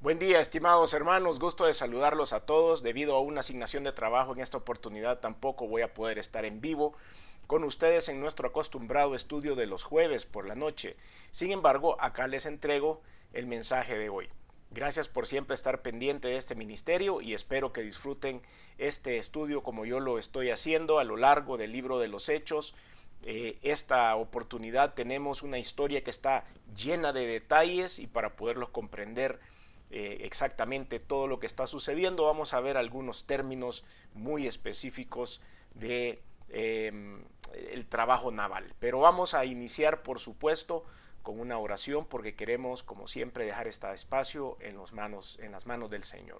Buen día, estimados hermanos, gusto de saludarlos a todos. Debido a una asignación de trabajo en esta oportunidad tampoco voy a poder estar en vivo con ustedes en nuestro acostumbrado estudio de los jueves por la noche. Sin embargo, acá les entrego el mensaje de hoy. Gracias por siempre estar pendiente de este ministerio y espero que disfruten este estudio como yo lo estoy haciendo a lo largo del libro de los Hechos. Esta oportunidad tenemos una historia que está llena de detalles y para poderlos comprender exactamente todo lo que está sucediendo, vamos a ver algunos términos muy específicos de el trabajo naval. Pero vamos a iniciar, por supuesto, con una oración porque queremos, como siempre, dejar este espacio en las manos del Señor.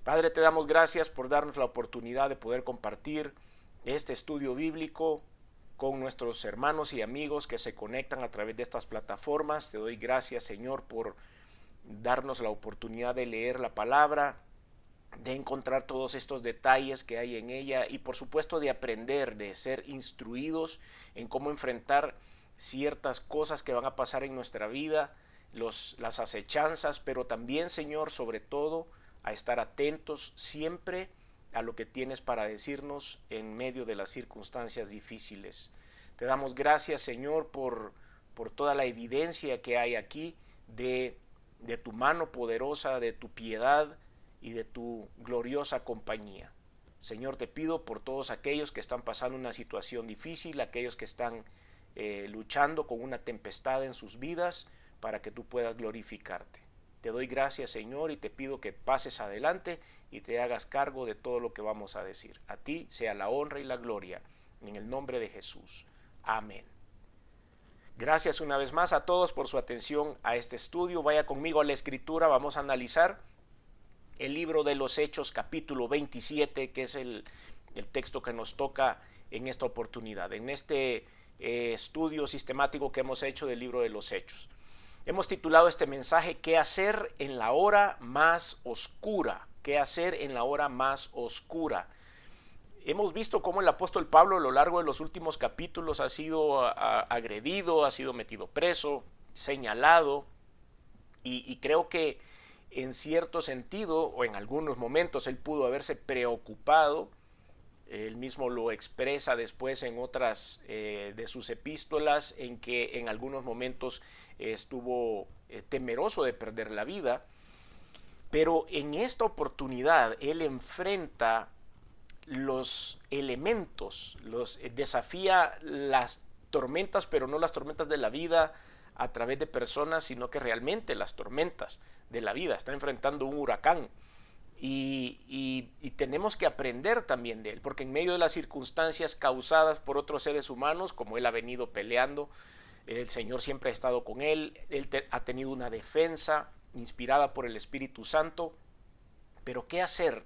Padre, te damos gracias por darnos la oportunidad de poder compartir este estudio bíblico con nuestros hermanos y amigos que se conectan a través de estas plataformas. Te doy gracias, Señor, por darnos la oportunidad de leer la palabra, de encontrar todos estos detalles que hay en ella y por supuesto de aprender, de ser instruidos en cómo enfrentar ciertas cosas que van a pasar en nuestra vida, las acechanzas, pero también, Señor, sobre todo, a estar atentos siempre a lo que tienes para decirnos en medio de las circunstancias difíciles. Te damos gracias, Señor, por toda la evidencia que hay aquí de tu mano poderosa, de tu piedad y de tu gloriosa compañía. Señor, te pido por todos aquellos que están pasando una situación difícil, aquellos que están luchando con una tempestad en sus vidas, para que tú puedas glorificarte. Te doy gracias, Señor, y te pido que pases adelante y te hagas cargo de todo lo que vamos a decir. A ti sea la honra y la gloria, en el nombre de Jesús. Amén. Gracias una vez más a todos por su atención a este estudio. Vaya conmigo a la escritura, vamos a analizar el libro de los Hechos capítulo 27, que es el texto que nos toca en esta oportunidad, en este estudio sistemático que hemos hecho del libro de los Hechos. Hemos titulado este mensaje ¿Qué hacer en la hora más oscura? ¿Qué hacer en la hora más oscura? Hemos visto cómo el apóstol Pablo a lo largo de los últimos capítulos ha sido agredido, ha sido metido preso, señalado, y creo que en cierto sentido o en algunos momentos él pudo haberse preocupado. Él mismo lo expresa después en otras de sus epístolas, en que en algunos momentos estuvo temeroso de perder la vida, pero en esta oportunidad él enfrenta los elementos, desafía las tormentas, pero no las tormentas de la vida a través de personas, sino que realmente las tormentas de la vida. Está enfrentando un huracán y tenemos que aprender también de él, porque en medio de las circunstancias causadas por otros seres humanos, como él ha venido peleando, el Señor siempre ha estado con él, ha tenido una defensa inspirada por el Espíritu Santo. Pero ¿qué hacer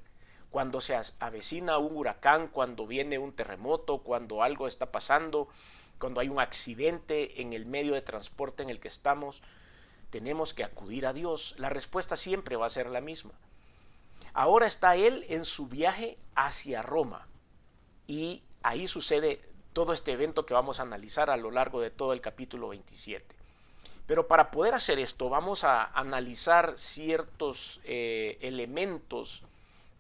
cuando se avecina un huracán, cuando viene un terremoto, cuando algo está pasando, cuando hay un accidente en el medio de transporte en el que estamos? Tenemos que acudir a Dios. La respuesta siempre va a ser la misma. Ahora está él en su viaje hacia Roma y ahí sucede todo este evento que vamos a analizar a lo largo de todo el capítulo 27. Pero para poder hacer esto vamos a analizar ciertos elementos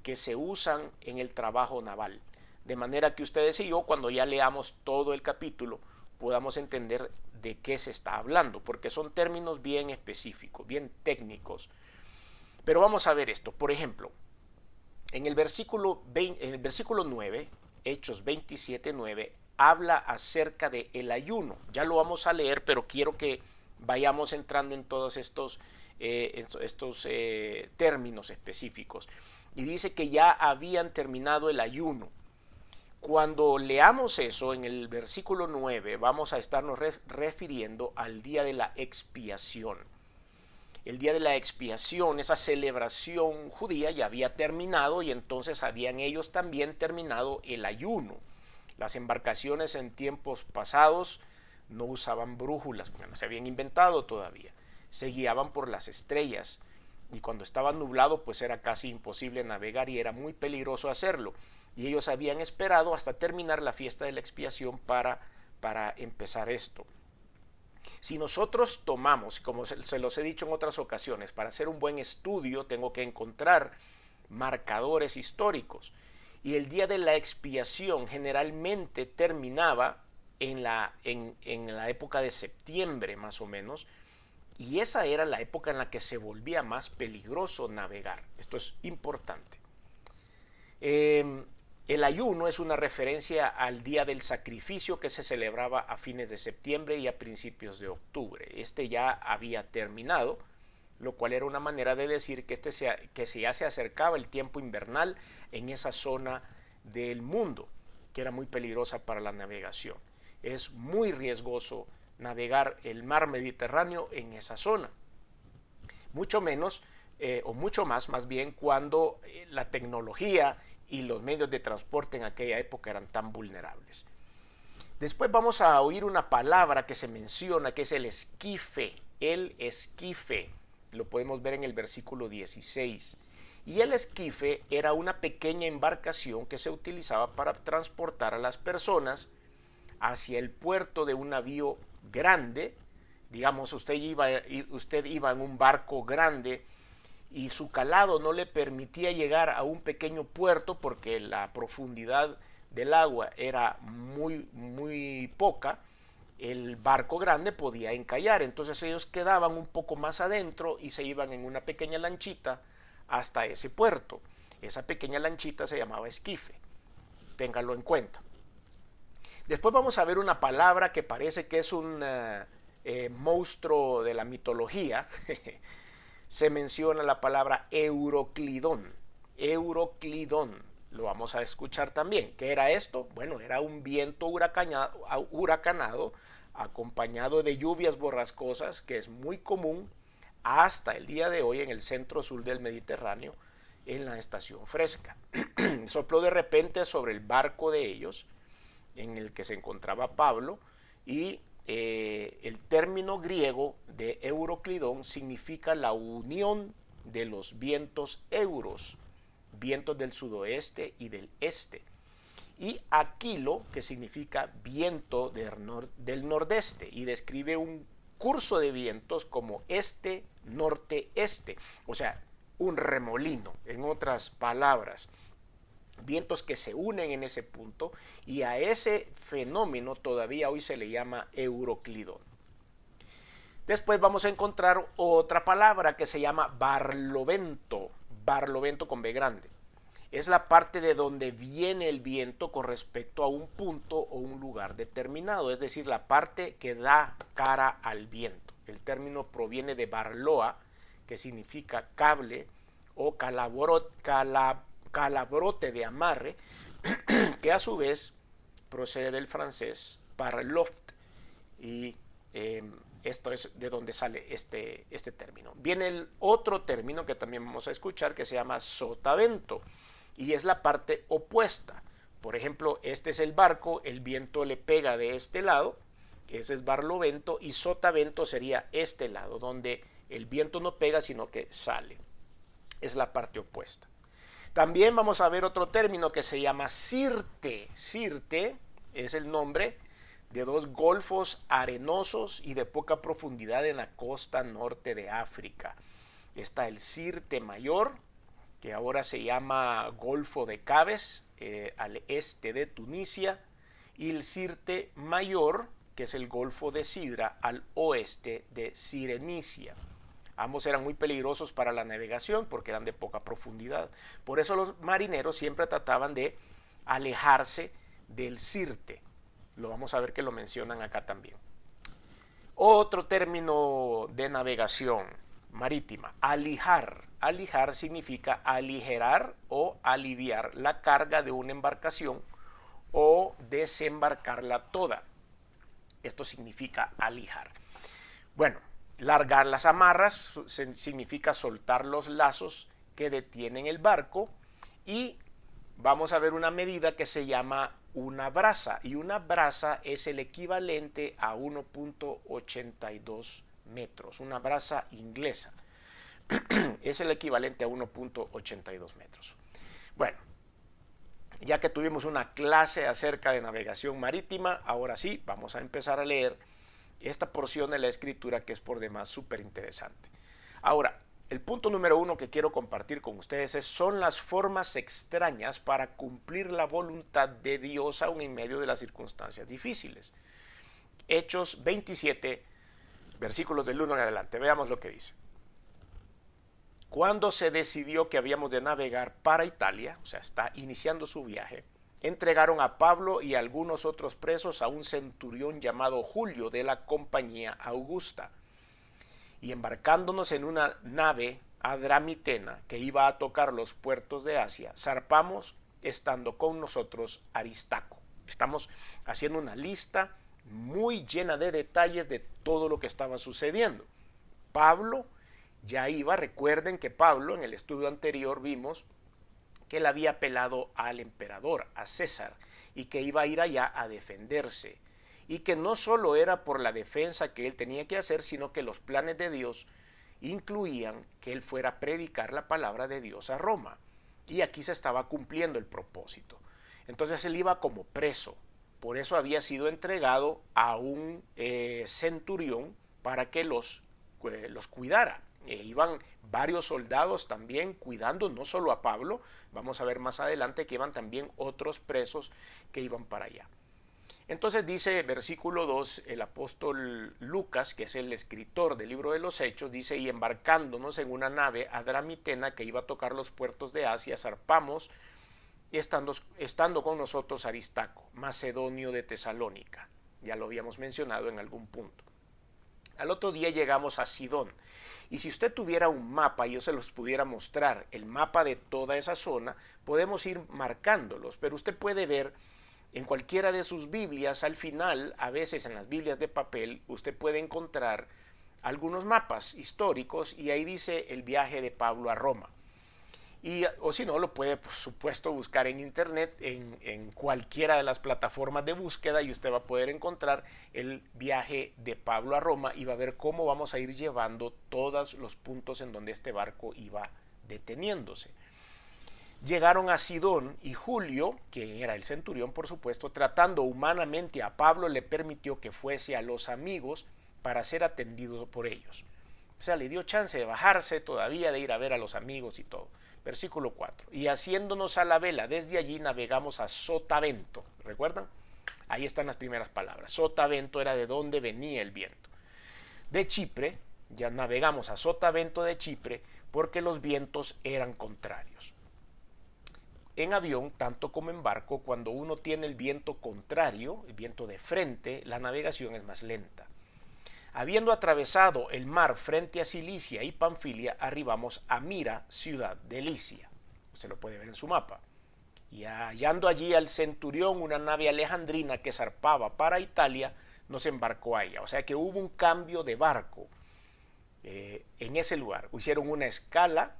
que se usan en el trabajo naval, de manera que ustedes y yo, cuando ya leamos todo el capítulo, podamos entender de qué se está hablando, porque son términos bien específicos, bien técnicos. Pero vamos a ver esto. Por ejemplo, en el versículo 9, Hechos 27:9, habla acerca del ayuno. Ya lo vamos a leer, pero quiero que vayamos entrando en todos estos términos específicos. Y dice que ya habían terminado el ayuno. Cuando leamos eso en el versículo 9, vamos a estarnos refiriendo al día de la expiación. El día de la expiación, esa celebración judía ya había terminado y entonces habían ellos también terminado el ayuno. Las embarcaciones en tiempos pasados no usaban brújulas porque no se habían inventado todavía. Se guiaban por las estrellas y cuando estaba nublado pues era casi imposible navegar y era muy peligroso hacerlo. Y ellos habían esperado hasta terminar la fiesta de la expiación para empezar esto. Si nosotros tomamos, como se los he dicho en otras ocasiones, para hacer un buen estudio tengo que encontrar marcadores históricos. Y el día de la expiación generalmente terminaba en la época de septiembre más o menos, y esa era la época en la que se volvía más peligroso navegar. Esto es importante. El ayuno es una referencia al día del sacrificio que se celebraba a fines de septiembre y a principios de octubre. Este ya había terminado, lo cual era una manera de decir que ya se acercaba el tiempo invernal en esa zona del mundo, que era muy peligrosa para la navegación. Es muy riesgoso navegar el mar Mediterráneo en esa zona. Mucho menos, o mucho más bien, cuando la tecnología y los medios de transporte en aquella época eran tan vulnerables. Después vamos a oír una palabra que se menciona, que es el esquife. El esquife, lo podemos ver en el versículo 16. Y el esquife era una pequeña embarcación que se utilizaba para transportar a las personas hacia el puerto de un navío grande. Digamos, usted iba en un barco grande y su calado no le permitía llegar a un pequeño puerto porque la profundidad del agua era muy poca. El barco grande podía encallar, entonces ellos quedaban un poco más adentro y se iban en una pequeña lanchita hasta ese puerto. Esa pequeña lanchita se llamaba esquife, ténganlo en cuenta. Después vamos a ver una palabra que parece que es un monstruo de la mitología. Se menciona la palabra Euroclidón. Euroclidón, lo vamos a escuchar también. ¿Qué era esto? Bueno, era un viento huracanado acompañado de lluvias borrascosas, que es muy común hasta el día de hoy en el centro sur del Mediterráneo, en la estación fresca. Sopló de repente sobre el barco de ellos, en el que se encontraba Pablo, y el término griego de Euroclidón significa la unión de los vientos euros, vientos del sudoeste y del este, y aquilo, que significa viento del nordeste, y describe un curso de vientos como este, norte, este, o sea, un remolino, en otras palabras, vientos que se unen en ese punto, y a ese fenómeno todavía hoy se le llama Euroclidón. Después vamos a encontrar otra palabra que se llama barlovento, barlovento con B grande. Es la parte de donde viene el viento con respecto a un punto o un lugar determinado, es decir, la parte que da cara al viento. El término proviene de barloa, que significa cable o calabrote de amarre, que a su vez procede del francés parloft, y esto es de donde sale este término. Viene el otro término que también vamos a escuchar, que se llama sotavento, y es la parte opuesta. Por ejemplo, este es el barco, el viento le pega de este lado, ese es barlovento, y sotavento sería este lado, donde el viento no pega sino que sale. Es la parte opuesta. También vamos a ver otro término que se llama sirte. Sirte es el nombre de dos golfos arenosos y de poca profundidad en la costa norte de África. Está el Sirte Mayor, que ahora se llama Golfo de Cabes, al este de Tunisia, y el Sirte Mayor, que es el Golfo de Sidra, al oeste de Sirenicia. Ambos eran muy peligrosos para la navegación porque eran de poca profundidad. Por eso los marineros siempre trataban de alejarse del Sirte. Lo vamos a ver que lo mencionan acá también. Otro término de navegación marítima, alijar. Alijar significa aligerar o aliviar la carga de una embarcación o desembarcarla toda. Esto significa alijar. Bueno, largar las amarras significa soltar los lazos que detienen el barco, y vamos a ver una medida que se llama una braza, y una braza es el equivalente a 1.82 metros, una braza inglesa es el equivalente a 1.82 metros. Bueno, ya que tuvimos una clase acerca de navegación marítima, ahora sí, vamos a empezar a leer esta porción de la escritura que es por demás súper interesante. Ahora, el punto número 1 que quiero compartir con ustedes son las formas extrañas para cumplir la voluntad de Dios aún en medio de las circunstancias difíciles. Hechos 27, versículos del 1 en adelante. Veamos lo que dice. Cuando se decidió que habíamos de navegar para Italia, o sea, está iniciando su viaje, entregaron a Pablo y a algunos otros presos a un centurión llamado Julio de la compañía Augusta. Y embarcándonos en una nave adramitena que iba a tocar los puertos de Asia, zarpamos estando con nosotros Aristarco. Estamos haciendo una lista muy llena de detalles de todo lo que estaba sucediendo. Pablo ya iba, recuerden que Pablo en el estudio anterior vimos que él había apelado al emperador, a César, y que iba a ir allá a defenderse. Y que no solo era por la defensa que él tenía que hacer, sino que los planes de Dios incluían que él fuera a predicar la palabra de Dios a Roma. Y aquí se estaba cumpliendo el propósito. Entonces él iba como preso. Por eso había sido entregado a un centurión para que los cuidara. Iban varios soldados también cuidando no solo a Pablo, vamos a ver más adelante que iban también otros presos que iban para allá. Entonces dice versículo 2, el apóstol Lucas, que es el escritor del libro de los Hechos, dice, y embarcándonos en una nave adramitena que iba a tocar los puertos de Asia, zarpamos, estando con nosotros Aristarco, macedonio de Tesalónica. Ya lo habíamos mencionado en algún punto. Al otro día llegamos a Sidón. Y si usted tuviera un mapa y yo se los pudiera mostrar, el mapa de toda esa zona, podemos ir marcándolos, pero usted puede ver en cualquiera de sus Biblias, al final, a veces en las Biblias de papel, usted puede encontrar algunos mapas históricos y ahí dice el viaje de Pablo a Roma. O si no, lo puede, por supuesto, buscar en internet, en cualquiera de las plataformas de búsqueda y usted va a poder encontrar el viaje de Pablo a Roma y va a ver cómo vamos a ir llevando todos los puntos en donde este barco iba deteniéndose. Llegaron a Sidón y Julio, que era el centurión por supuesto, tratando humanamente a Pablo, le permitió que fuese a los amigos para ser atendido por ellos. O sea, le dio chance de bajarse todavía, de ir a ver a los amigos y todo. Versículo 4. Y haciéndonos a la vela, desde allí navegamos a Sotavento. ¿Recuerdan? Ahí están las primeras palabras. Sotavento era de donde venía el viento. De Chipre, ya navegamos a Sotavento de Chipre porque los vientos eran contrarios. En avión, tanto como en barco, cuando uno tiene el viento contrario, el viento de frente, la navegación es más lenta. Habiendo atravesado el mar frente a Cilicia y Panfilia, arribamos a Mira, ciudad de Licia. Usted lo puede ver en su mapa. Y hallando allí al centurión, una nave alejandrina que zarpaba para Italia, nos embarcó a ella. O sea que hubo un cambio de barco en ese lugar. Hicieron una escala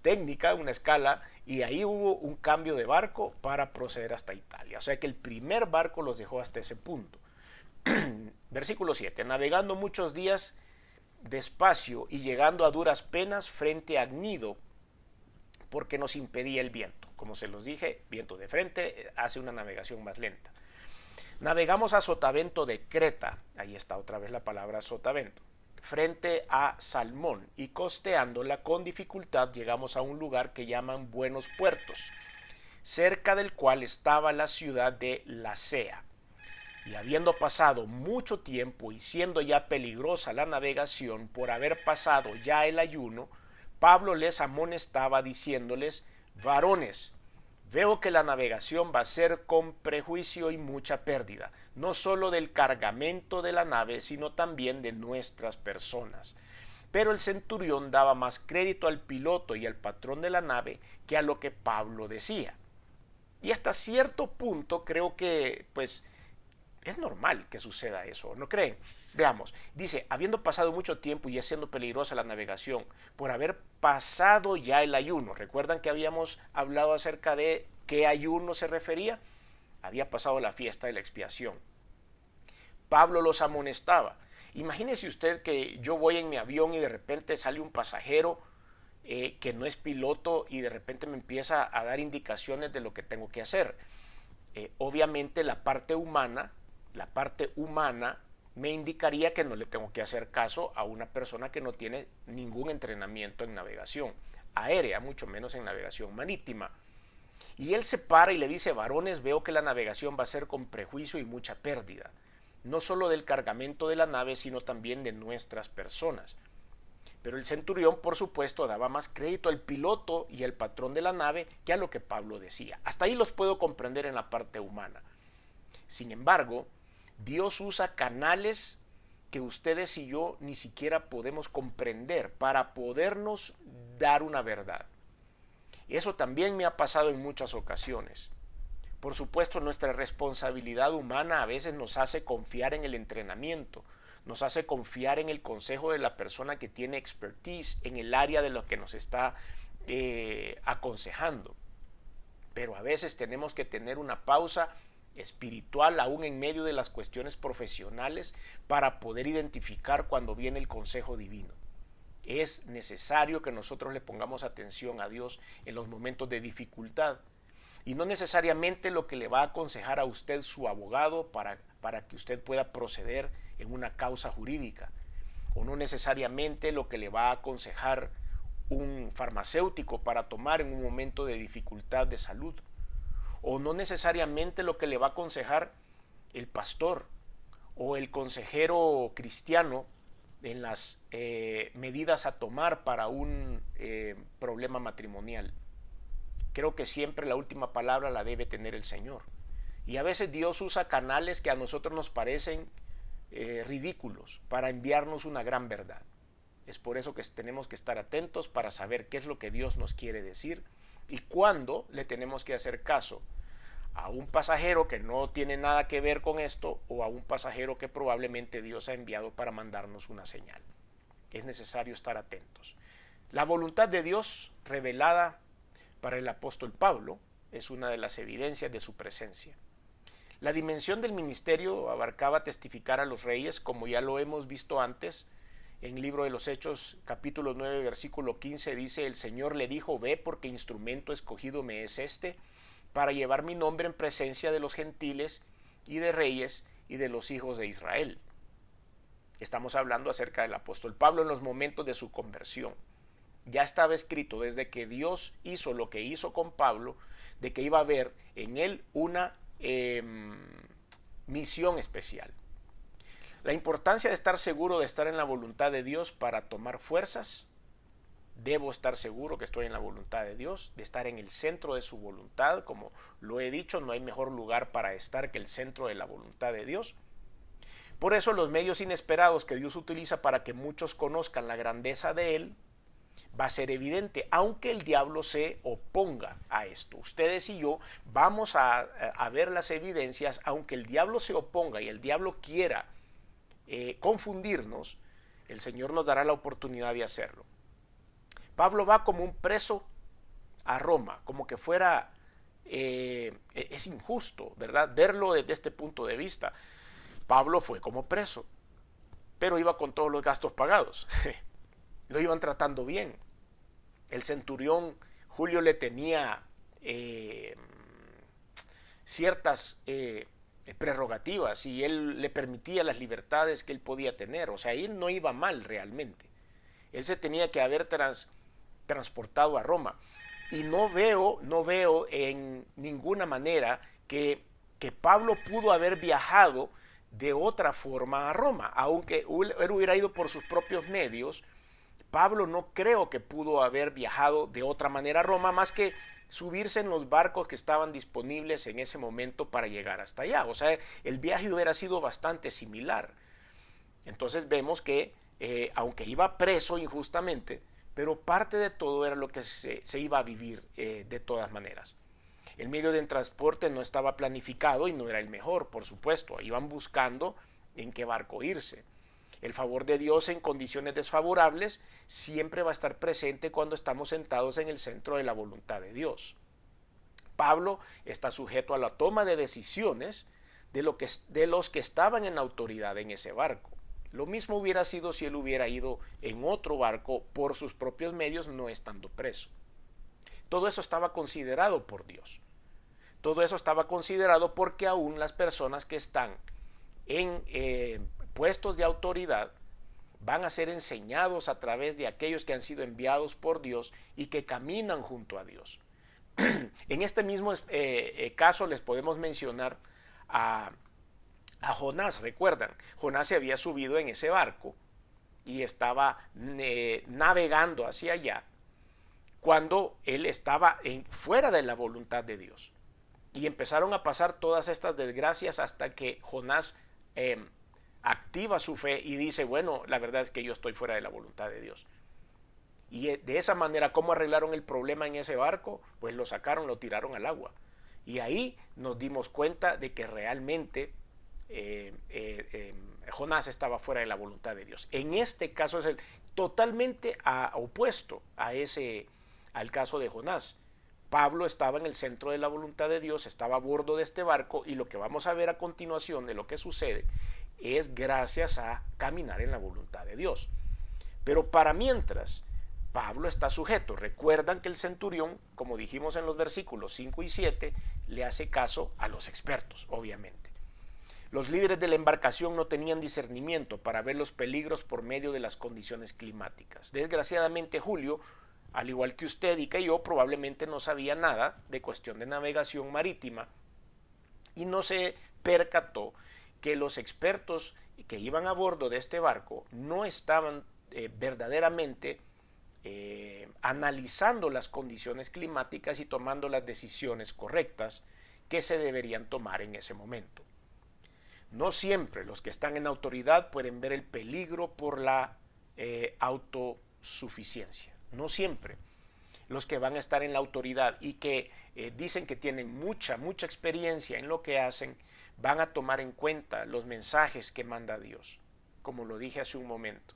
técnica, una escala, y ahí hubo un cambio de barco para proceder hasta Italia. O sea que el primer barco los dejó hasta ese punto. Versículo 7. Navegando muchos días despacio y llegando a duras penas frente a Gnido, porque nos impedía el viento. Como se los dije, viento de frente hace una navegación más lenta. Navegamos a Sotavento de Creta, ahí está otra vez la palabra Sotavento, frente a Salmón, y costeándola con dificultad llegamos a un lugar que llaman Buenos Puertos, cerca del cual estaba la ciudad de Lasea. Y habiendo pasado mucho tiempo y siendo ya peligrosa la navegación por haber pasado ya el ayuno, Pablo les amonestaba diciéndoles: varones, veo que la navegación va a ser con prejuicio y mucha pérdida, no solo del cargamento de la nave, sino también de nuestras personas. Pero el centurión daba más crédito al piloto y al patrón de la nave que a lo que Pablo decía. Y hasta cierto punto creo que, es normal que suceda eso, ¿no creen? Veamos, dice, habiendo pasado mucho tiempo y ya siendo peligrosa la navegación, por haber pasado ya el ayuno. ¿Recuerdan que habíamos hablado acerca de qué ayuno se refería? Había pasado la fiesta de la expiación. Pablo los amonestaba. Imagínese usted que yo voy en mi avión y de repente sale un pasajero que no es piloto y de repente me empieza a dar indicaciones de lo que tengo que hacer. Obviamente la parte humana me indicaría que no le tengo que hacer caso a una persona que no tiene ningún entrenamiento en navegación aérea, mucho menos en navegación marítima. Y él se para y le dice: varones, veo que la navegación va a ser con prejuicio y mucha pérdida, no solo del cargamento de la nave, sino también de nuestras personas. Pero el centurión, por supuesto, daba más crédito al piloto y al patrón de la nave que a lo que Pablo decía. Hasta ahí los puedo comprender en la parte humana. Sin embargo, Dios usa canales que ustedes y yo ni siquiera podemos comprender para podernos dar una verdad. Eso también me ha pasado en muchas ocasiones. Por supuesto, nuestra responsabilidad humana a veces nos hace confiar en el entrenamiento, nos hace confiar en el consejo de la persona que tiene expertise en el área de lo que nos está aconsejando. Pero a veces tenemos que tener una pausa espiritual aún en medio de las cuestiones profesionales para poder identificar cuando viene el consejo divino. Es necesario que nosotros le pongamos atención a Dios en los momentos de dificultad, y no necesariamente lo que le va a aconsejar a usted su abogado para que usted pueda proceder en una causa jurídica, o no necesariamente lo que le va a aconsejar un farmacéutico para tomar en un momento de dificultad de salud, o no necesariamente lo que le va a aconsejar el pastor o el consejero cristiano en las medidas a tomar para un problema matrimonial. Creo que siempre la última palabra la debe tener el Señor. Y a veces Dios usa canales que a nosotros nos parecen ridículos para enviarnos una gran verdad. Es por eso que tenemos que estar atentos para saber qué es lo que Dios nos quiere decir y cuándo le tenemos que hacer caso a un pasajero que no tiene nada que ver con esto, o a un pasajero que probablemente Dios ha enviado para mandarnos una señal. Es necesario estar atentos. La voluntad de Dios revelada para el apóstol Pablo es una de las evidencias de su presencia. La dimensión del ministerio abarcaba testificar a los reyes, como ya lo hemos visto antes. En el libro de los Hechos, capítulo 9, versículo 15, dice: el Señor le dijo: ve, porque instrumento escogido me es este, para llevar mi nombre en presencia de los gentiles y de reyes y de los hijos de Israel. Estamos hablando acerca del apóstol Pablo en los momentos de su conversión. Ya estaba escrito desde que Dios hizo lo que hizo con Pablo, de que iba a haber en él una misión especial. La importancia de estar seguro de estar en la voluntad de Dios para tomar fuerzas. Debo estar seguro que estoy en la voluntad de Dios, de estar en el centro de su voluntad. Como lo he dicho, no hay mejor lugar para estar que el centro de la voluntad de Dios. Por eso los medios inesperados que Dios utiliza para que muchos conozcan la grandeza de Él va a ser evidente, aunque el diablo se oponga a esto. Ustedes y yo vamos a ver las evidencias, aunque el diablo se oponga y el diablo quiera confundirnos, el Señor nos dará la oportunidad de hacerlo. Pablo va como un preso a Roma, como que fuera, es injusto, ¿verdad?, verlo desde este punto de vista. Pablo fue como preso, pero iba con todos los gastos pagados. Lo iban tratando bien. El centurión Julio le tenía ciertas prerrogativas y él le permitía las libertades que él podía tener. O sea, él no iba mal realmente. Él se tenía que haber transportado a Roma. Y no veo en ninguna manera que Pablo pudo haber viajado de otra forma a Roma. Aunque él hubiera ido por sus propios medios, Pablo no creo que pudo haber viajado de otra manera a Roma más que subirse en los barcos que estaban disponibles en ese momento para llegar hasta allá. O sea, el viaje hubiera sido bastante similar. Entonces vemos que aunque iba preso injustamente, pero parte de todo era lo que se iba a vivir de todas maneras. El medio de transporte no estaba planificado y no era el mejor, por supuesto. Iban buscando en qué barco irse. El favor de Dios en condiciones desfavorables siempre va a estar presente cuando estamos sentados en el centro de la voluntad de Dios. Pablo está sujeto a la toma de decisiones de los que estaban en autoridad en ese barco. Lo mismo hubiera sido si él hubiera ido en otro barco por sus propios medios, no estando preso. Todo eso estaba considerado por Dios. Todo eso estaba considerado porque aún las personas que están en puestos de autoridad van a ser enseñados a través de aquellos que han sido enviados por Dios y que caminan junto a Dios. En este mismo caso les podemos mencionar a Jonás. Recuerdan, Jonás se había subido en ese barco y estaba navegando hacia allá cuando él estaba fuera de la voluntad de Dios. Y empezaron a pasar todas estas desgracias hasta que Jonás activa su fe y dice, bueno, la verdad es que yo estoy fuera de la voluntad de Dios. Y de esa manera, ¿cómo arreglaron el problema en ese barco? Pues lo sacaron, lo tiraron al agua. Y ahí nos dimos cuenta de que realmente Jonás estaba fuera de la voluntad de Dios. En este caso es totalmente opuesto al caso de Jonás. Pablo estaba en el centro de la voluntad de Dios, estaba a bordo de este barco, y lo que vamos a ver a continuación de lo que sucede es gracias a caminar en la voluntad de Dios. Pero para mientras, Pablo está sujeto. Recuerdan que el centurión, como dijimos en los versículos 5 y 7, le hace caso a los expertos, obviamente. Los líderes de la embarcación no tenían discernimiento para ver los peligros por medio de las condiciones climáticas. Desgraciadamente, Julio, al igual que usted y que yo, probablemente no sabía nada de cuestión de navegación marítima y no se percató que los expertos que iban a bordo de este barco no estaban verdaderamente analizando las condiciones climáticas y tomando las decisiones correctas que se deberían tomar en ese momento. No siempre los que están en autoridad pueden ver el peligro por la autosuficiencia. No siempre los que van a estar en la autoridad y que dicen que tienen mucha experiencia en lo que hacen, van a tomar en cuenta los mensajes que manda Dios. Como lo dije hace un momento,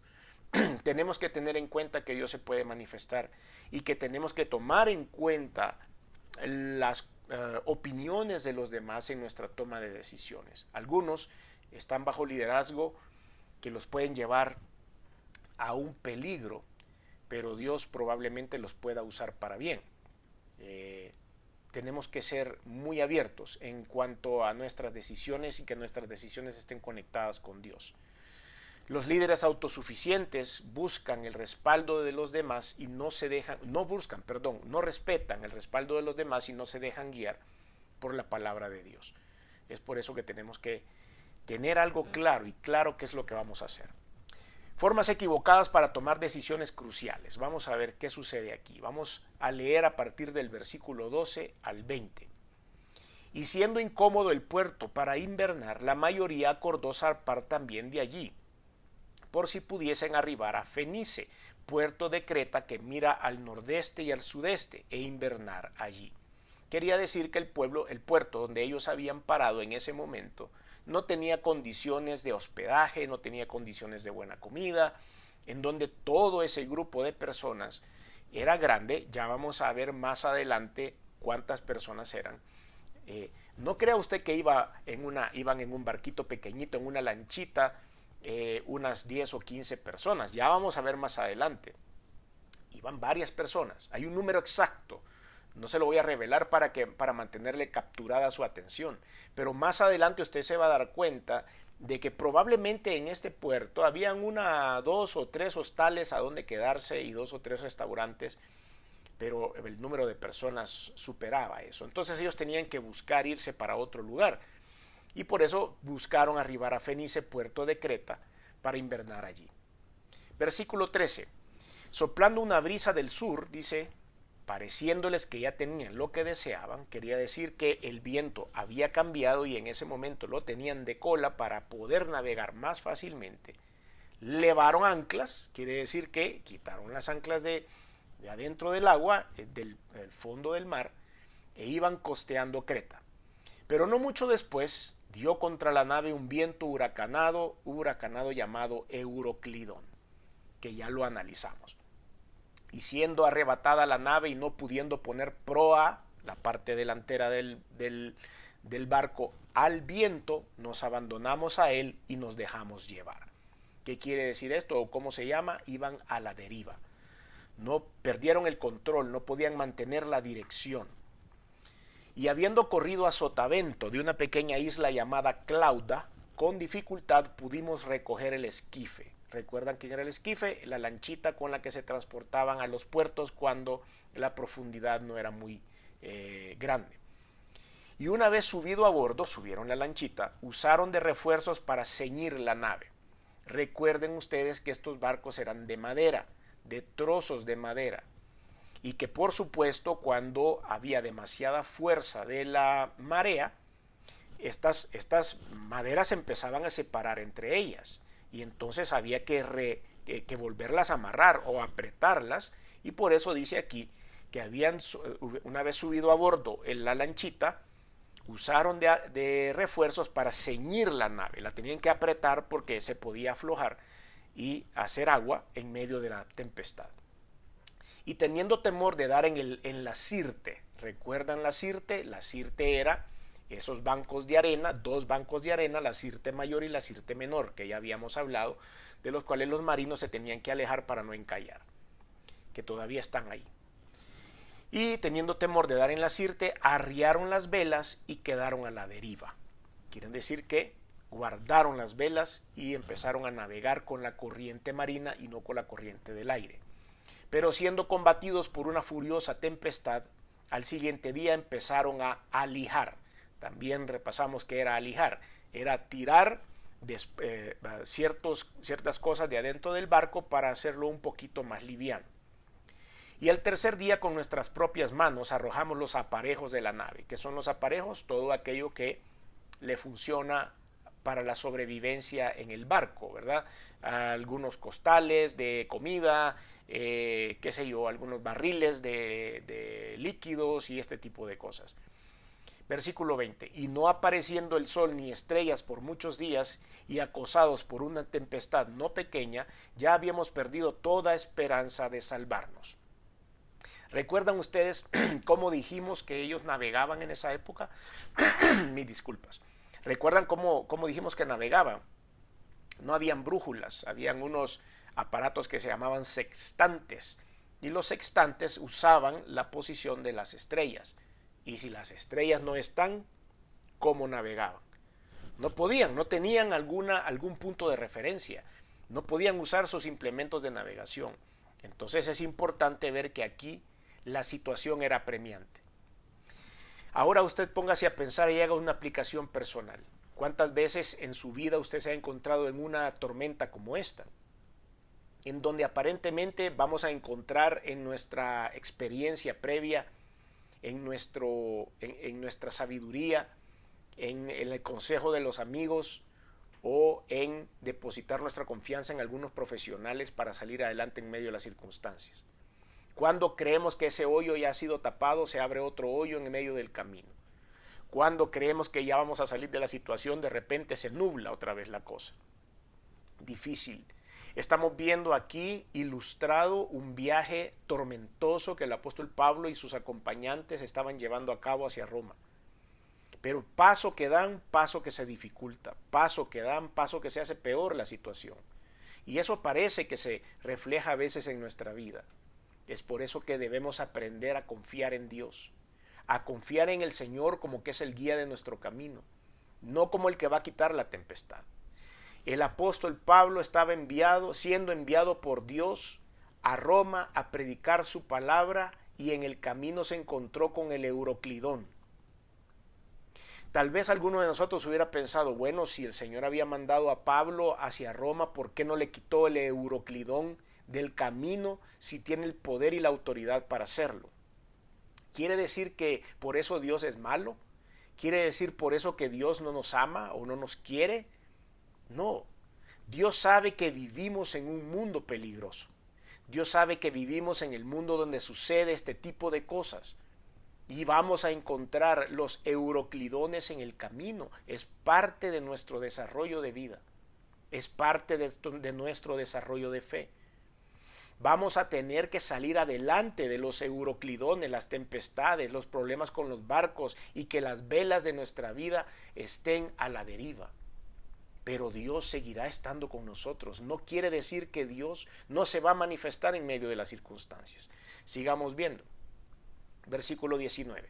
tenemos que tener en cuenta que Dios se puede manifestar y que tenemos que tomar en cuenta las opiniones de los demás en nuestra toma de decisiones. Algunos están bajo liderazgo que los pueden llevar a un peligro, pero Dios probablemente los pueda usar para bien. Tenemos que ser muy abiertos en cuanto a nuestras decisiones y que nuestras decisiones estén conectadas con Dios. Los líderes autosuficientes buscan el respaldo de los demás y no respetan el respaldo de los demás y no se dejan guiar por la palabra de Dios. Es por eso que tenemos que tener algo claro y claro qué es lo que vamos a hacer. Formas equivocadas para tomar decisiones cruciales. Vamos a ver qué sucede aquí. Vamos a leer a partir del versículo 12 al 20. Y siendo incómodo el puerto para invernar, la mayoría acordó zarpar también de allí, por si pudiesen arribar a Fenice, puerto de Creta que mira al nordeste y al sudeste, e invernar allí. Quería decir que el puerto donde ellos habían parado en ese momento, no tenía condiciones de hospedaje, no tenía condiciones de buena comida, en donde todo ese grupo de personas era grande. Ya vamos a ver más adelante cuántas personas eran. No crea usted que iban en un barquito pequeñito, en una lanchita, unas 10 o 15 personas. Ya vamos a ver más adelante. Iban varias personas. Hay un número exacto. No se lo voy a revelar para mantenerle capturada su atención. Pero más adelante usted se va a dar cuenta de que probablemente en este puerto habían 2 o 3 hostales a donde quedarse y 2 o 3 restaurantes, pero el número de personas superaba eso. Entonces ellos tenían que buscar irse para otro lugar. Y por eso buscaron arribar a Fenice, puerto de Creta, para invernar allí. Versículo 13. Soplando una brisa del sur, dice, pareciéndoles que ya tenían lo que deseaban, quería decir que el viento había cambiado y en ese momento lo tenían de cola para poder navegar más fácilmente. Levaron anclas, quiere decir que quitaron las anclas de adentro del agua, del fondo del mar, e iban costeando Creta. Pero no mucho después dio contra la nave un viento huracanado llamado Euroclidón, que ya lo analizamos. Y siendo arrebatada la nave y no pudiendo poner proa, la parte delantera del barco, al viento, nos abandonamos a él y nos dejamos llevar. ¿Qué quiere decir esto o cómo se llama? Iban a la deriva. No perdieron el control, no podían mantener la dirección. Y habiendo corrido a sotavento de una pequeña isla llamada Clauda, con dificultad pudimos recoger el esquife. ¿Recuerdan quién era el esquife? La lanchita con la que se transportaban a los puertos cuando la profundidad no era muy grande. Y una vez subido a bordo, subieron la lanchita, usaron de refuerzos para ceñir la nave. Recuerden ustedes que estos barcos eran de madera, de trozos de madera, y que por supuesto cuando había demasiada fuerza de la marea, estas maderas empezaban a separar entre ellas, y entonces había que volverlas a amarrar o apretarlas, y por eso dice aquí que una vez subido a bordo en la lanchita, usaron de refuerzos para ceñir la nave. La tenían que apretar porque se podía aflojar y hacer agua en medio de la tempestad. Y teniendo temor de dar en la sirte. ¿Recuerdan la sirte? La sirte era esos bancos de arena, dos bancos de arena, la sirte mayor y la sirte menor, que ya habíamos hablado, de los cuales los marinos se tenían que alejar para no encallar, que todavía están ahí. Y teniendo temor de dar en la sirte, arriaron las velas y quedaron a la deriva. Quieren decir que guardaron las velas y empezaron a navegar con la corriente marina y no con la corriente del aire. Pero siendo combatidos por una furiosa tempestad, al siguiente día empezaron a alijar. También repasamos que era alijar. Era tirar ciertas cosas de adentro del barco para hacerlo un poquito más liviano. Y al tercer día con nuestras propias manos arrojamos los aparejos de la nave. ¿Qué son los aparejos? Todo aquello que le funciona para la sobrevivencia en el barco, ¿verdad? Algunos costales de comida, qué sé yo, algunos barriles de líquidos y este tipo de cosas. Versículo 20. Y no apareciendo el sol ni estrellas por muchos días y acosados por una tempestad no pequeña, ya habíamos perdido toda esperanza de salvarnos. ¿Recuerdan ustedes cómo dijimos que ellos navegaban en esa época? Mis disculpas. ¿Recuerdan cómo dijimos que navegaban? No habían brújulas, habían unos aparatos que se llamaban sextantes. Y los sextantes usaban la posición de las estrellas. Y si las estrellas no están, ¿cómo navegaban? No podían, no tenían algún punto de referencia. No podían usar sus implementos de navegación. Entonces es importante ver que aquí la situación era apremiante. Ahora usted póngase a pensar y haga una aplicación personal. ¿Cuántas veces en su vida usted se ha encontrado en una tormenta como esta? En donde aparentemente vamos a encontrar en nuestra experiencia previa, en nuestra sabiduría, en el consejo de los amigos o en depositar nuestra confianza en algunos profesionales para salir adelante en medio de las circunstancias. Cuando creemos que ese hoyo ya ha sido tapado, se abre otro hoyo en medio del camino. Cuando creemos que ya vamos a salir de la situación, de repente se nubla otra vez la cosa. Difícil. Estamos viendo aquí ilustrado un viaje tormentoso que el apóstol Pablo y sus acompañantes estaban llevando a cabo hacia Roma. Pero paso que dan, paso que se dificulta. Paso que dan, paso que se hace peor la situación. Y eso parece que se refleja a veces en nuestra vida. Es por eso que debemos aprender a confiar en Dios, a confiar en el Señor como que es el guía de nuestro camino, no como el que va a quitar la tempestad. El apóstol Pablo estaba siendo enviado por Dios a Roma a predicar su palabra y en el camino se encontró con el Euroclidón. Tal vez alguno de nosotros hubiera pensado, bueno, si el Señor había mandado a Pablo hacia Roma, ¿por qué no le quitó el Euroclidón del camino si tiene el poder y la autoridad para hacerlo? ¿Quiere decir que por eso Dios es malo? ¿Quiere decir por eso que Dios no nos ama o no nos quiere? No. Dios sabe que vivimos en un mundo peligroso. Dios sabe que vivimos en el mundo donde sucede este tipo de cosas. Y vamos a encontrar los euroclidones en el camino. Es parte de nuestro desarrollo de vida. Es parte de nuestro desarrollo de fe. Vamos a tener que salir adelante de los euroclidones, las tempestades, los problemas con los barcos y que las velas de nuestra vida estén a la deriva. Pero Dios seguirá estando con nosotros. No quiere decir que Dios no se va a manifestar en medio de las circunstancias. Sigamos viendo. Versículo 19.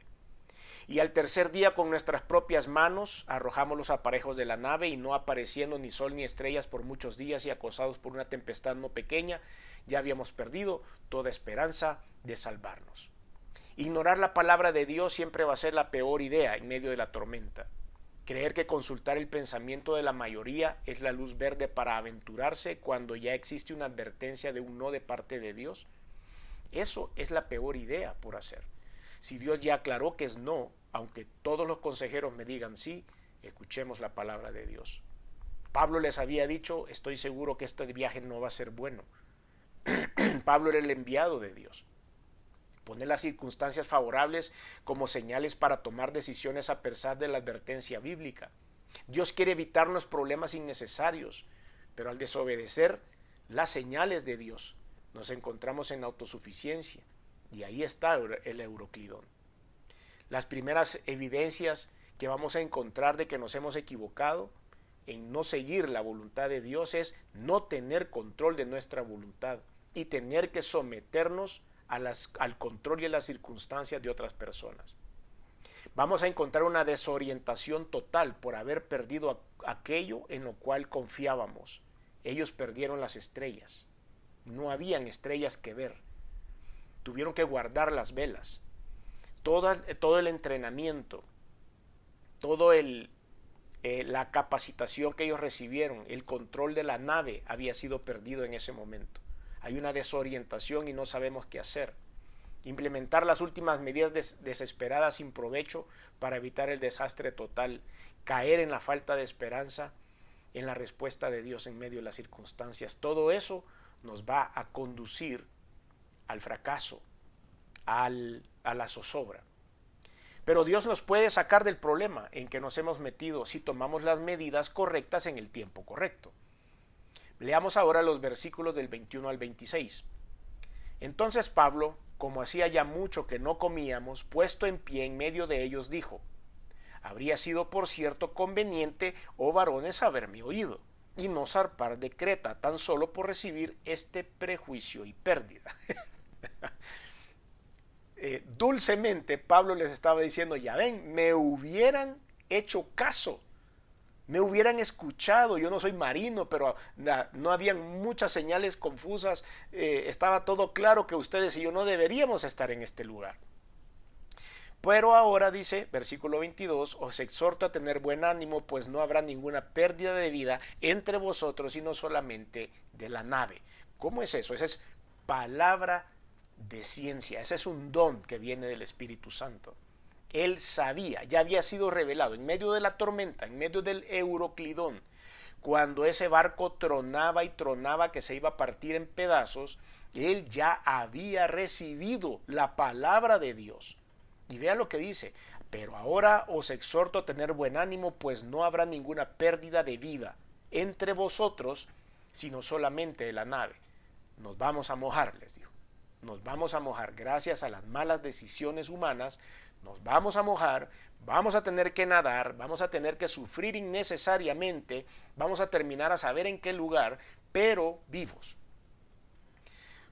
Y al tercer día con nuestras propias manos arrojamos los aparejos de la nave, y no apareciendo ni sol ni estrellas por muchos días y acosados por una tempestad no pequeña, ya habíamos perdido toda esperanza de salvarnos. Ignorar la palabra de Dios siempre va a ser la peor idea en medio de la tormenta. Creer que consultar el pensamiento de la mayoría es la luz verde para aventurarse cuando ya existe una advertencia de un no de parte de Dios, eso es la peor idea por hacer. Si Dios ya aclaró que es no, aunque todos los consejeros me digan sí, escuchemos la palabra de Dios. Pablo les había dicho, estoy seguro que este viaje no va a ser bueno. Pablo era el enviado de Dios. Pone las circunstancias favorables como señales para tomar decisiones a pesar de la advertencia bíblica. Dios quiere evitarnos problemas innecesarios, pero al desobedecer las señales de Dios, nos encontramos en autosuficiencia, y ahí está el Euroclidón. Las primeras evidencias que vamos a encontrar de que nos hemos equivocado en no seguir la voluntad de Dios es no tener control de nuestra voluntad y tener que someternos al control y a las circunstancias de otras personas. Vamos a encontrar una desorientación total por haber perdido aquello en lo cual confiábamos. Ellos perdieron las estrellas. No habían estrellas que ver. Tuvieron que guardar las velas. Todo el entrenamiento, la capacitación que ellos recibieron, el control de la nave había sido perdido en ese momento. Hay una desorientación y no sabemos qué hacer. Implementar las últimas medidas desesperadas sin provecho para evitar el desastre total, caer en la falta de esperanza, en la respuesta de Dios en medio de las circunstancias. Todo eso nos va a conducir al fracaso, a la zozobra. Pero Dios nos puede sacar del problema en que nos hemos metido si tomamos las medidas correctas en el tiempo correcto. Leamos ahora los versículos del 21 al 26. Entonces Pablo, como hacía ya mucho que no comíamos, puesto en pie en medio de ellos, dijo: habría sido por cierto conveniente, oh varones, haberme oído, y no zarpar de Creta tan solo por recibir este prejuicio y pérdida. Dulcemente Pablo les estaba diciendo: ya ven, me hubieran hecho caso, me hubieran escuchado. Yo no soy marino, pero no habían muchas señales confusas, estaba todo claro que ustedes y yo no deberíamos estar en este lugar. Pero ahora dice, versículo 22, os exhorto a tener buen ánimo, pues no habrá ninguna pérdida de vida entre vosotros, sino solamente de la nave. ¿Cómo es eso? Esa es palabra de ciencia, ese es un don que viene del Espíritu Santo. Él sabía, ya había sido revelado en medio de la tormenta, en medio del Euroclidón, cuando ese barco tronaba y tronaba que se iba a partir en pedazos, él ya había recibido la palabra de Dios. Y vea lo que dice: pero ahora os exhorto a tener buen ánimo, pues no habrá ninguna pérdida de vida entre vosotros, sino solamente de la nave. Nos vamos a mojar, les dijo. Nos vamos a mojar gracias a las malas decisiones humanas. Nos vamos a mojar, vamos a tener que nadar, vamos a tener que sufrir innecesariamente, vamos a terminar a saber en qué lugar, pero vivos.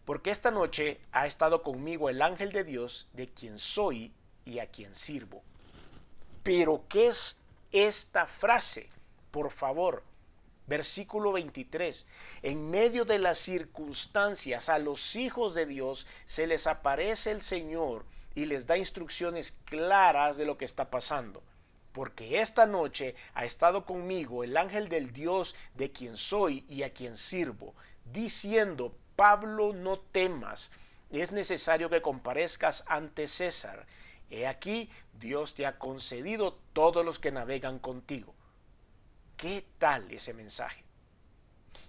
Porque esta noche ha estado conmigo el ángel de Dios, de quien soy y a quien sirvo. Pero ¿qué es esta frase? Por favor, versículo 23. En medio de las circunstancias, a los hijos de Dios se les aparece el Señor y les da instrucciones claras de lo que está pasando. Porque esta noche ha estado conmigo el ángel del Dios de quien soy y a quien sirvo, diciendo: Pablo, no temas, es necesario que comparezcas ante César. He aquí, Dios te ha concedido todos los que navegan contigo. ¿Qué tal ese mensaje?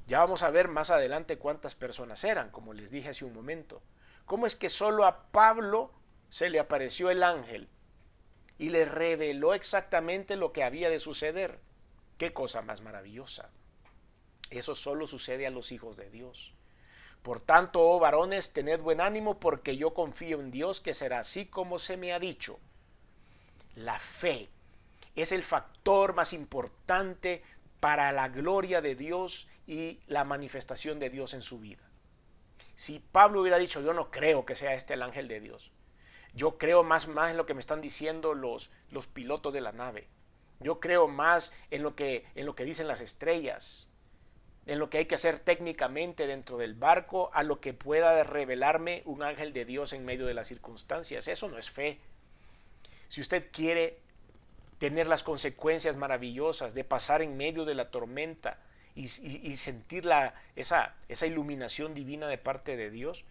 Ya vamos a ver más adelante cuántas personas eran, como les dije hace un momento. ¿Cómo es que solo a Pablo se le apareció el ángel y le reveló exactamente lo que había de suceder? ¡Qué cosa más maravillosa! Eso solo sucede a los hijos de Dios. Por tanto, oh varones, tened buen ánimo, porque yo confío en Dios que será así como se me ha dicho. La fe es el factor más importante para la gloria de Dios y la manifestación de Dios en su vida. Si Pablo hubiera dicho: yo no creo que sea este el ángel de Dios, Yo creo más en lo que me están diciendo los pilotos de la nave. Yo creo más en lo que dicen las estrellas, en lo que hay que hacer técnicamente dentro del barco, a lo que pueda revelarme un ángel de Dios en medio de las circunstancias. Eso no es fe. Si usted quiere tener las consecuencias maravillosas de pasar en medio de la tormenta y sentir esa iluminación divina de parte de Dios,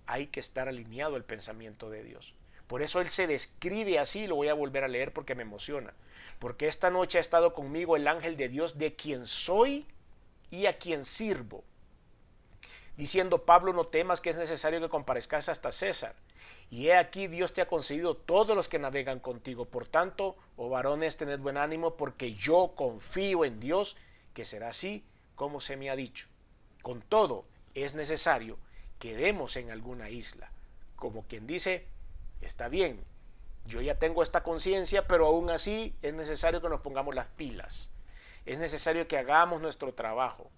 hay que estar alineado al pensamiento de Dios. Por eso Él se describe así, lo voy a volver a leer porque me emociona. Porque esta noche ha estado conmigo el ángel de Dios, de quien soy y a quien sirvo. Diciendo, Pablo, no temas, que es necesario que comparezcas hasta César. Y he aquí, Dios te ha concedido todos los que navegan contigo. Por tanto, oh varones, tened buen ánimo, porque yo confío en Dios, que será así como se me ha dicho. Con todo, es necesario que demos en alguna isla. Como quien dice, está bien, yo ya tengo esta conciencia, pero aún así es necesario que nos pongamos las pilas. Es necesario que hagamos nuestro trabajo.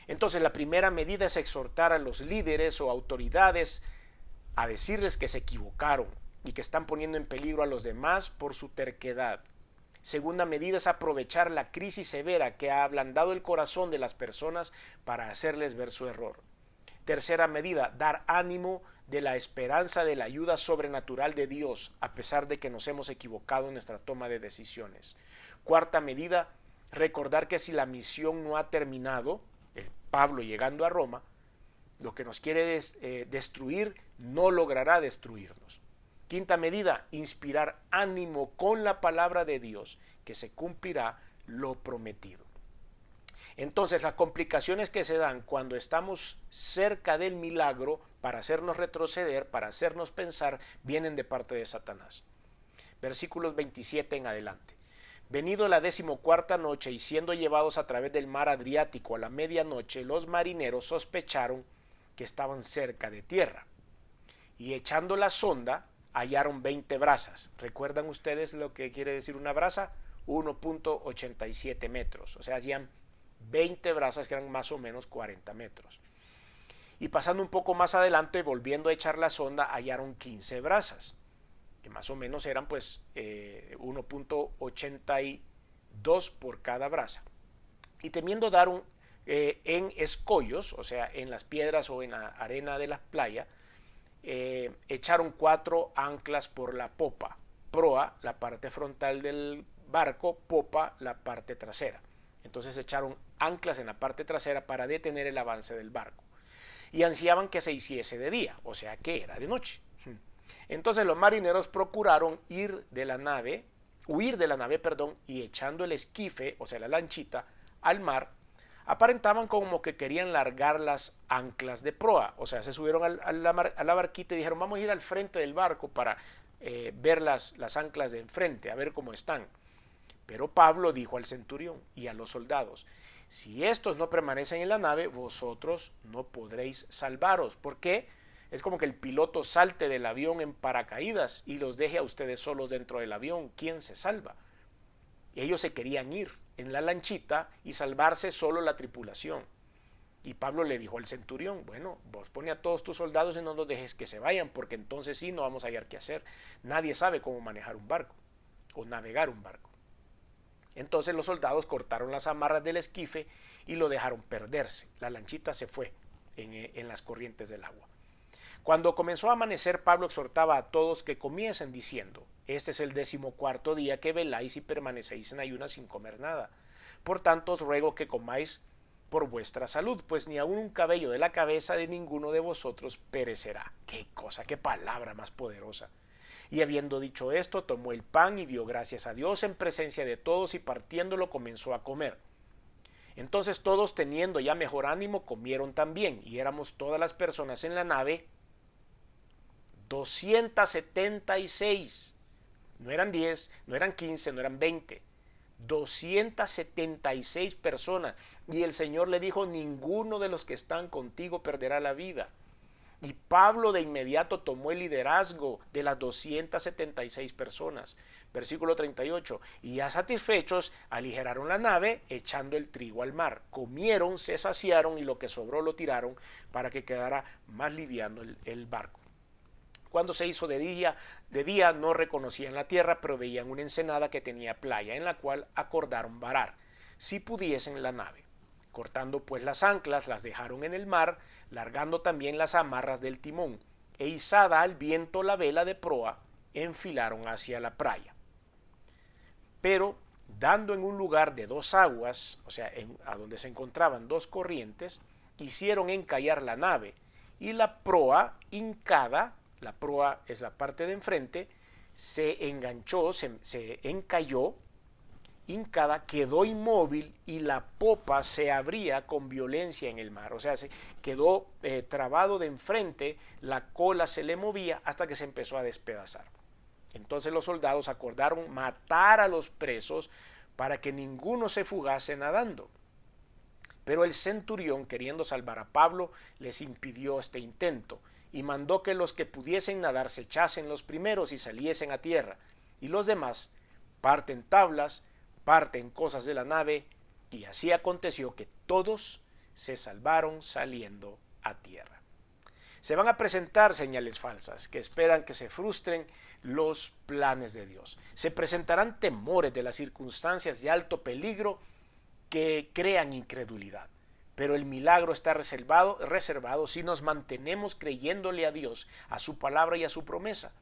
Entonces, la primera medida es exhortar a los líderes o autoridades a decirles que se equivocaron y que están poniendo en peligro a los demás por su terquedad. Segunda medida es aprovechar la crisis severa que ha ablandado el corazón de las personas para hacerles ver su error. Tercera medida, dar ánimo de la esperanza de la ayuda sobrenatural de Dios, a pesar de que nos hemos equivocado en nuestra toma de decisiones. Cuarta medida, recordar que si la misión no ha terminado, Pablo llegando a Roma, lo que nos quiere destruir no logrará destruirnos. Quinta medida, inspirar ánimo con la palabra de Dios, que se cumplirá lo prometido. Entonces, las complicaciones que se dan cuando estamos cerca del milagro para hacernos retroceder, para hacernos pensar, vienen de parte de Satanás. Versículos 27 en adelante. Venido la 14ª noche y siendo llevados a través del mar Adriático a la medianoche, los marineros sospecharon que estaban cerca de tierra. Y echando la sonda, hallaron 20 brazas. ¿Recuerdan ustedes lo que quiere decir una braza? 1.87 metros. O sea, hacían 20 brazas que eran más o menos 40 metros. Y pasando un poco más adelante, volviendo a echar la sonda, hallaron 15 brazas, que más o menos eran pues 1.82 por cada braza. Y temiendo dar en escollos, o sea, en las piedras o en la arena de la playa, echaron 4 anclas por la popa. Proa, la parte frontal del barco; popa, la parte trasera. Entonces echaron anclas en la parte trasera para detener el avance del barco. Y ansiaban que se hiciese de día, o sea que era de noche. Entonces los marineros procuraron huir de la nave, y echando el esquife, o sea la lanchita, al mar, aparentaban como que querían largar las anclas de proa. O sea, se subieron a la barquita y dijeron, vamos a ir al frente del barco para ver las anclas de enfrente, a ver cómo están. Pero Pablo dijo al centurión y a los soldados, si estos no permanecen en la nave, vosotros no podréis salvaros. ¿Por qué? Es como que el piloto salte del avión en paracaídas y los deje a ustedes solos dentro del avión. ¿Quién se salva? Ellos se querían ir en la lanchita y salvarse solo la tripulación. Y Pablo le dijo al centurión, bueno, vos pone a todos tus soldados y no los dejes que se vayan, porque entonces sí no vamos a hallar qué hacer. Nadie sabe cómo manejar un barco o navegar un barco. Entonces los soldados cortaron las amarras del esquife y lo dejaron perderse. La lanchita se fue en las corrientes del agua. Cuando comenzó a amanecer, Pablo exhortaba a todos que comiesen diciendo, este es el 14º día que veláis y permanecéis en ayunas sin comer nada. Por tanto os ruego que comáis por vuestra salud, pues ni aun un cabello de la cabeza de ninguno de vosotros perecerá. ¡Qué cosa, qué palabra más poderosa! Y habiendo dicho esto, tomó el pan y dio gracias a Dios en presencia de todos y partiéndolo comenzó a comer. Entonces todos, teniendo ya mejor ánimo, comieron también, y éramos todas las personas en la nave 276. No eran 10, no eran 15, no eran 20. 276 personas. Y el Señor le dijo, ninguno de los que están contigo perderá la vida. Y Pablo de inmediato tomó el liderazgo de las 276 personas. Versículo 38. Y ya satisfechos, aligeraron la nave, echando el trigo al mar. Comieron, se saciaron y lo que sobró lo tiraron para que quedara más liviano el barco. Cuando se hizo de día no reconocían la tierra, pero veían una ensenada que tenía playa, en la cual acordaron varar, si pudiesen, la nave. Cortando pues las anclas, las dejaron en el mar, largando también las amarras del timón, e izada al viento la vela de proa, enfilaron hacia la playa. Pero dando en un lugar de dos aguas, o sea, a donde se encontraban dos corrientes, hicieron encallar la nave, y la proa hincada, la proa es la parte de enfrente, se enganchó, se encalló, hincada, quedó inmóvil, y la popa se abría con violencia en el mar. O sea, se quedó trabado de enfrente, la cola se le movía hasta que se empezó a despedazar. Entonces los soldados acordaron matar a los presos para que ninguno se fugase nadando. Pero el centurión, queriendo salvar a Pablo, les impidió este intento y mandó que los que pudiesen nadar se echasen los primeros y saliesen a tierra, y los demás parten tablas, parten cosas de la nave, y así aconteció que todos se salvaron saliendo a tierra. Se van a presentar señales falsas que esperan que se frustren los planes de Dios. Se presentarán temores de las circunstancias de alto peligro que crean incredulidad. Pero el milagro está reservado si nos mantenemos creyéndole a Dios, a su palabra y a su promesa.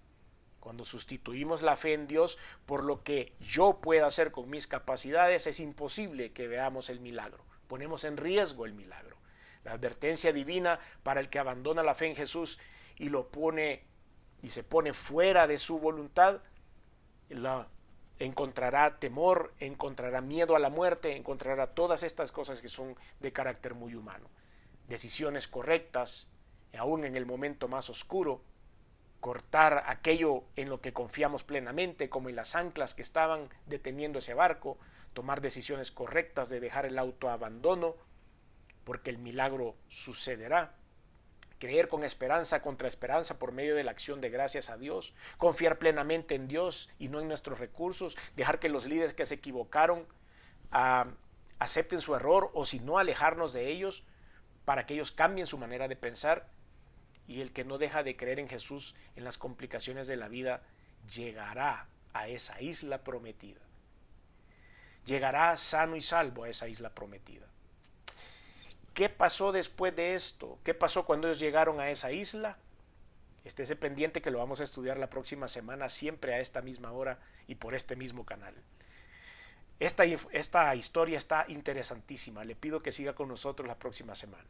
Cuando sustituimos la fe en Dios por lo que yo pueda hacer con mis capacidades, es imposible que veamos el milagro. Ponemos en riesgo el milagro. La advertencia divina para el que abandona la fe en Jesús y se pone fuera de su voluntad, encontrará temor, encontrará miedo a la muerte, encontrará todas estas cosas que son de carácter muy humano. Decisiones correctas, aún en el momento más oscuro, cortar aquello en lo que confiamos plenamente, como en las anclas que estaban deteniendo ese barco, tomar decisiones correctas de dejar el autoabandono, porque el milagro sucederá. Creer con esperanza contra esperanza por medio de la acción de gracias a Dios, confiar plenamente en Dios y no en nuestros recursos, dejar que los líderes que se equivocaron acepten su error, o si no, alejarnos de ellos para que ellos cambien su manera de pensar. Y el que no deja de creer en Jesús en las complicaciones de la vida llegará a esa isla prometida. Llegará sano y salvo a esa isla prometida. ¿Qué pasó después de esto? ¿Qué pasó cuando ellos llegaron a esa isla? Estése pendiente que lo vamos a estudiar la próxima semana, siempre a esta misma hora y por este mismo canal. Esta historia está interesantísima. Le pido que siga con nosotros la próxima semana.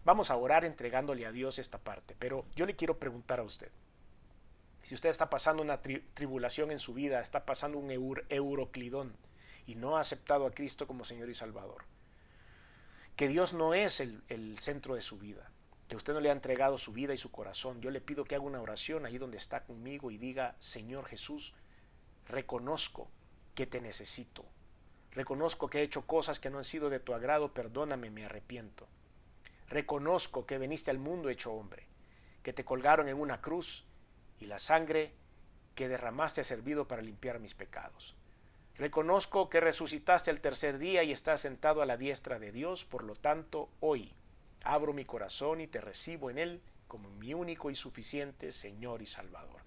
Vamos a orar entregándole a Dios esta parte, pero yo le quiero preguntar a usted. Si usted está pasando una tribulación en su vida, está pasando un euroclidón y no ha aceptado a Cristo como Señor y Salvador, que Dios no es el centro de su vida, que usted no le ha entregado su vida y su corazón, yo le pido que haga una oración ahí donde está conmigo y diga: Señor Jesús, reconozco que te necesito, reconozco que he hecho cosas que no han sido de tu agrado, perdóname, me arrepiento. Reconozco que viniste al mundo hecho hombre, que te colgaron en una cruz y la sangre que derramaste ha servido para limpiar mis pecados. Reconozco que resucitaste al tercer día y estás sentado a la diestra de Dios, por lo tanto, hoy abro mi corazón y te recibo en él como mi único y suficiente Señor y Salvador.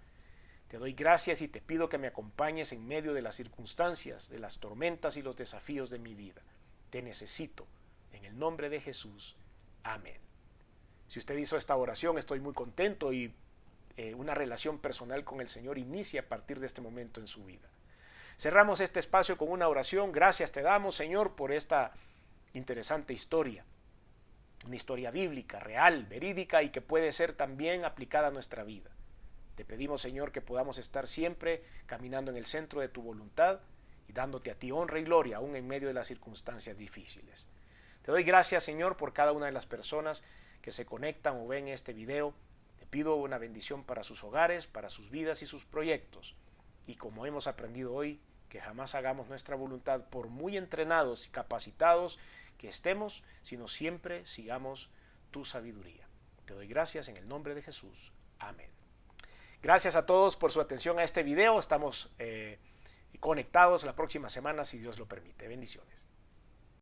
Te doy gracias y te pido que me acompañes en medio de las circunstancias, de las tormentas y los desafíos de mi vida. Te necesito, en el nombre de Jesús. Amén. Si usted hizo esta oración, estoy muy contento y una relación personal con el Señor inicia a partir de este momento en su vida. Cerramos este espacio con una oración. Gracias te damos, Señor, por esta interesante historia. Una historia bíblica, real, verídica y que puede ser también aplicada a nuestra vida. Te pedimos, Señor, que podamos estar siempre caminando en el centro de tu voluntad y dándote a ti honra y gloria, aún en medio de las circunstancias difíciles. Te doy gracias, Señor, por cada una de las personas que se conectan o ven este video. Te pido una bendición para sus hogares, para sus vidas y sus proyectos. Y como hemos aprendido hoy, que jamás hagamos nuestra voluntad por muy entrenados y capacitados que estemos, sino siempre sigamos tu sabiduría. Te doy gracias en el nombre de Jesús. Amén. Gracias a todos por su atención a este video. Estamos conectados la próxima semana, si Dios lo permite. Bendiciones.